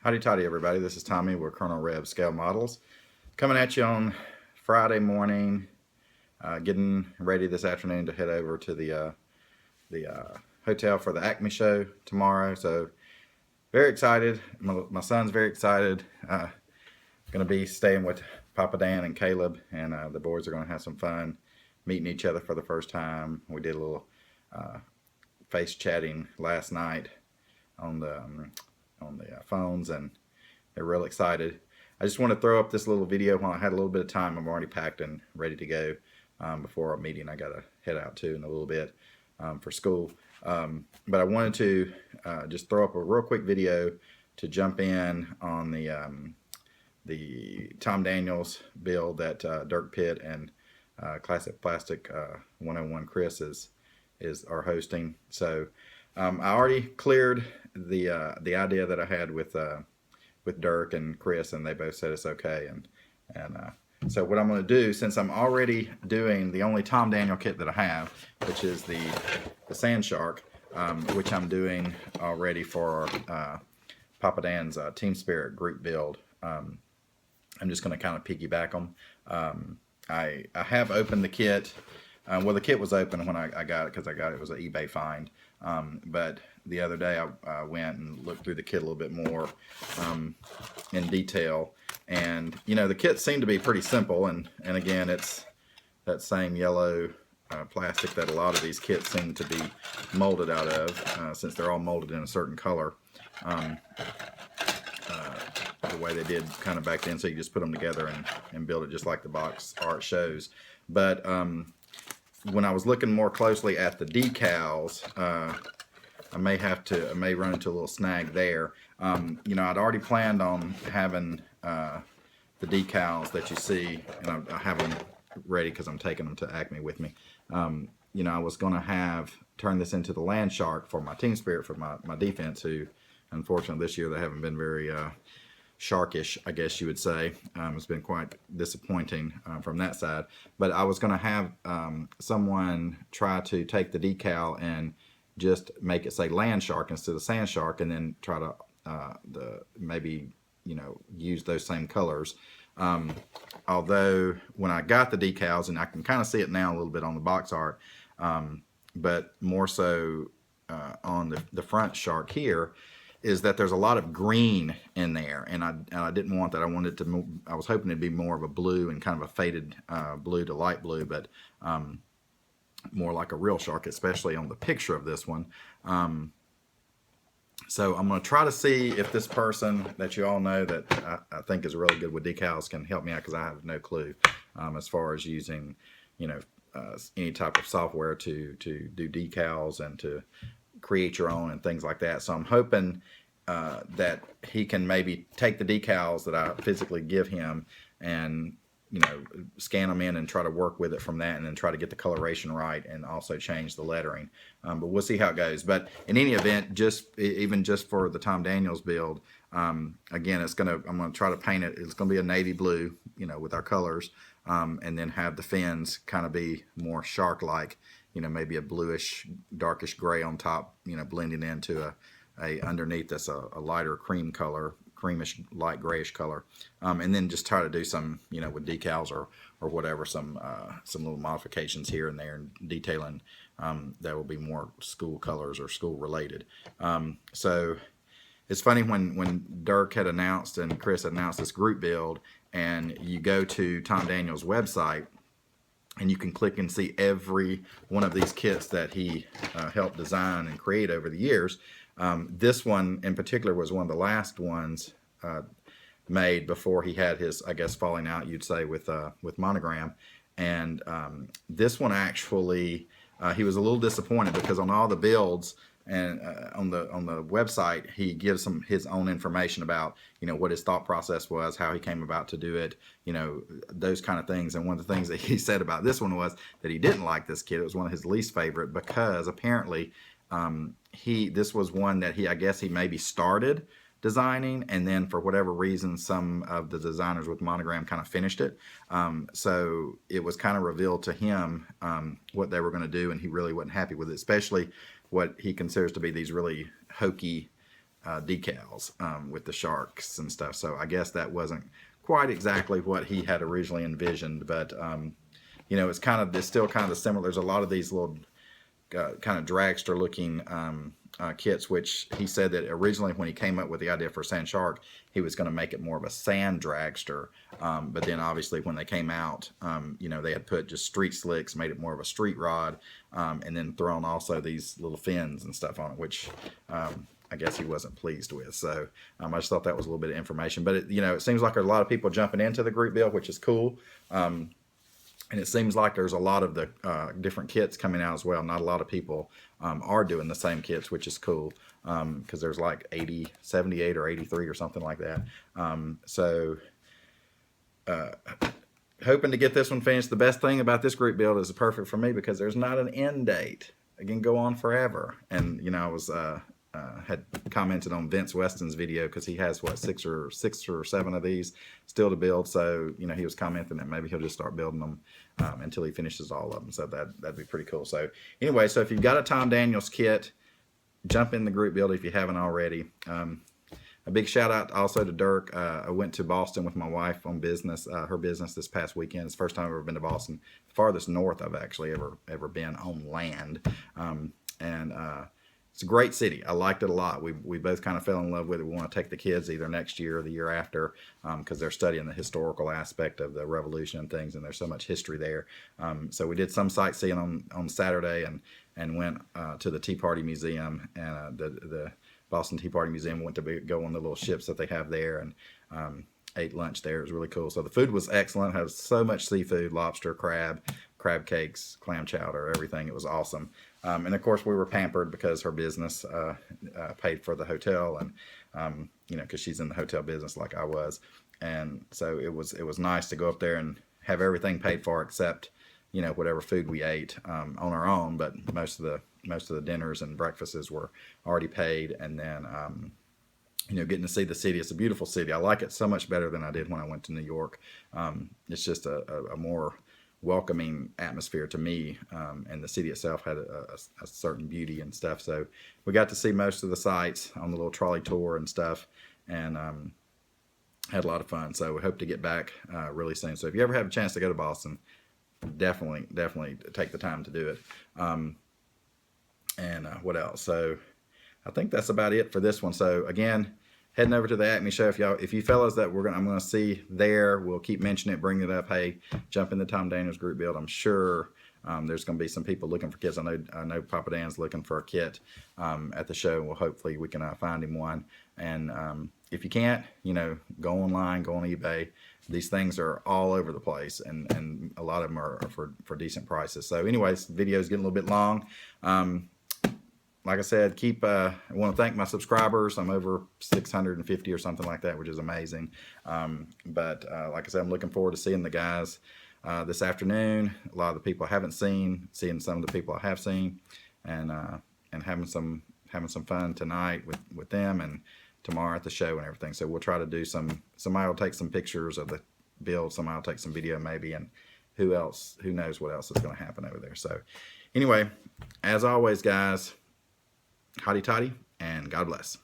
Howdy toddy everybody, this is Tommy with Colonel Rev Scale Models. Coming at you on Friday morning, getting ready this afternoon to head over to the hotel for the Acme show tomorrow. So very excited, my son's very excited. Going to be staying with Papa Dan and Caleb, and the boys are going to have some fun meeting each other for the first time. We did a little face chatting last night on the phones, and they're real excited. I just want to throw up this little video while I had a little bit of time. I'm already packed and ready to go before a meeting I got to head out to in a little bit for school. But I wanted to just throw up a real quick video to jump in on the Tom Daniels build that Dirk Pitt and Classic Plastic 101 Chris are hosting. So I already cleared the idea that I had with Dirk and Chris, and they both said it's okay. And so what I'm going to do, since I'm already doing the only Tom Daniel kit that I have, which is the Sand Shark, which I'm doing already for Papa Dan's Team Spirit group build. I'm just going to kind of piggyback them. I have opened the kit. Well, the kit was open when I got it, because it was an eBay find. But the other day I went and looked through the kit a little bit more in detail, and the kit seemed to be pretty simple, and again, it's that same yellow plastic that a lot of these kits seem to be molded out of, since they're all molded in a certain color, the way they did kind of back then. So you just put them together and build it just like the box art shows. But when I was looking more closely at the decals, I may run into a little snag there. I'd already planned on having the decals that you see, and I have them ready because I'm taking them to Acme with me. I was going to turn this into the Land Shark for my Team Spirit, for my defense, who unfortunately this year they haven't been very sharkish, I guess you would say. It's been quite disappointing from that side. But I was going to have someone try to take the decal and just make it say Land Shark instead of Sand Shark, and then try to maybe use those same colors. Although when I got the decals, and I can kind of see it now a little bit on the box art, but more so on the front shark here, is that there's a lot of green in there, and I didn't want that. I was hoping it'd be more of a blue, and kind of a faded blue to light blue, but more like a real shark, especially on the picture of this one. So I'm going to try to see if this person that you all know that I think is really good with decals can help me out, because I have no clue as far as using any type of software to do decals and to create your own and things like that. So I'm hoping that he can maybe take the decals that I physically give him and scan them in and try to work with it from that, and then try to get the coloration right, and also change the lettering. But we'll see how it goes. But in any event, even just for the Tom Daniels build, again, I'm gonna try to paint it. It's gonna be a navy blue, with our colors, and then have the fins kind of be more shark-like, maybe a bluish, darkish gray on top, blending into a underneath that's a lighter cream color, creamish, light grayish color, and then just try to do some, with decals or whatever, some little modifications here and there, and detailing that will be more school colors or school related. So it's funny when Dirk had announced and Chris had announced this group build, and you go to Tom Daniels' website, and you can click and see every one of these kits that he helped design and create over the years. This one in particular was one of the last ones made before he had his, I guess, falling out, you'd say, with Monogram. And this one actually, he was a little disappointed, because on all the builds and on the website, he gives his own information about what his thought process was, how he came about to do it, those kind of things. And one of the things that he said about this one was that he didn't like this kit. It was one of his least favorite, because apparently this was one that I guess he maybe started designing, and then for whatever reason some of the designers with Monogram kind of finished it. So it was kind of revealed to him what they were going to do, and he really wasn't happy with it, especially what he considers to be these really hokey decals with the sharks and stuff. So I guess that wasn't quite exactly what he had originally envisioned, but you know, it's still kind of similar. There's a lot of these little kind of dragster looking kits, which he said that originally when he came up with the idea for Sand Shark, he was going to make it more of a sand dragster, but then obviously when they came out, you know, they had put just street slicks, made it more of a street rod, and then thrown also these little fins and stuff on it, which I guess he wasn't pleased with. So I just thought that was a little bit of information, but you know, it seems like there's a lot of people jumping into the group build, which is cool. And it seems like there's a lot of the different kits coming out as well. Not a lot of people are doing the same kits, which is cool, because there's like 78 or 83 or something like that. Hoping to get this one finished. The best thing about this group build is perfect for me because there's not an end date. It can go on forever. And you know, I was had commented on Vince Weston's video because he has what six or seven of these still to build. So you know, he was commenting that maybe he'll just start building them until he finishes all of them. So that'd be pretty cool. So anyway, so if you've got a Tom Daniels kit, jump in the group build if you haven't already. A big shout out also to Dirk. I went to Boston with my wife on business, her business this past weekend. It's the first time I've ever been to Boston. The farthest north I've actually ever been on land. It's a great city. I liked it a lot. We both kind of fell in love with it. We want to take the kids either next year or the year after because they're studying the historical aspect of the Revolution and things, and there's so much history there. So we did some sightseeing on Saturday and went to the Tea Party Museum and the Boston Tea Party Museum. Went to go on the little ships that they have there and ate lunch there. It was really cool. So the food was excellent. Had so much seafood, lobster, crab cakes, clam chowder, everything. It was awesome. And of course we were pampered because her business paid for the hotel, and you know, because she's in the hotel business like I was, and so it was nice to go up there and have everything paid for except, you know, whatever food we ate on our own. But most of the dinners and breakfasts were already paid, and then you know, getting to see the city. It's a beautiful city. I like it so much better than I did when I went to New York. It's just a more welcoming atmosphere to me, and the city itself had a certain beauty and stuff. So we got to see most of the sites on the little trolley tour and stuff, and had a lot of fun. So we hope to get back really soon. So if you ever have a chance to go to Boston, definitely take the time to do it. What else? So I think that's about it for this one. So again, heading over to the Acme show. If you fellas that I'm gonna see there, we'll keep mentioning it, bringing it up. Hey, jump in the Tom Daniels group build. I'm sure there's gonna be some people looking for kits. I know Papa Dan's looking for a kit at the show. Well, hopefully we can find him one. And if you can't, you know, go online, go on eBay. These things are all over the place, and a lot of them are for decent prices. So anyways, the video's getting a little bit long. Like I said, I want to thank my subscribers. I'm over 650 or something like that, which is amazing. But like I said, I'm looking forward to seeing the guys this afternoon. A lot of the people I haven't seen, seeing some of the people I have seen, and having some fun tonight with them, and tomorrow at the show and everything. So we'll try to do somebody will take some pictures of the build, somebody will take some video maybe, and who knows what else is going to happen over there. So anyway, as always, guys, hotty toddy, and God bless.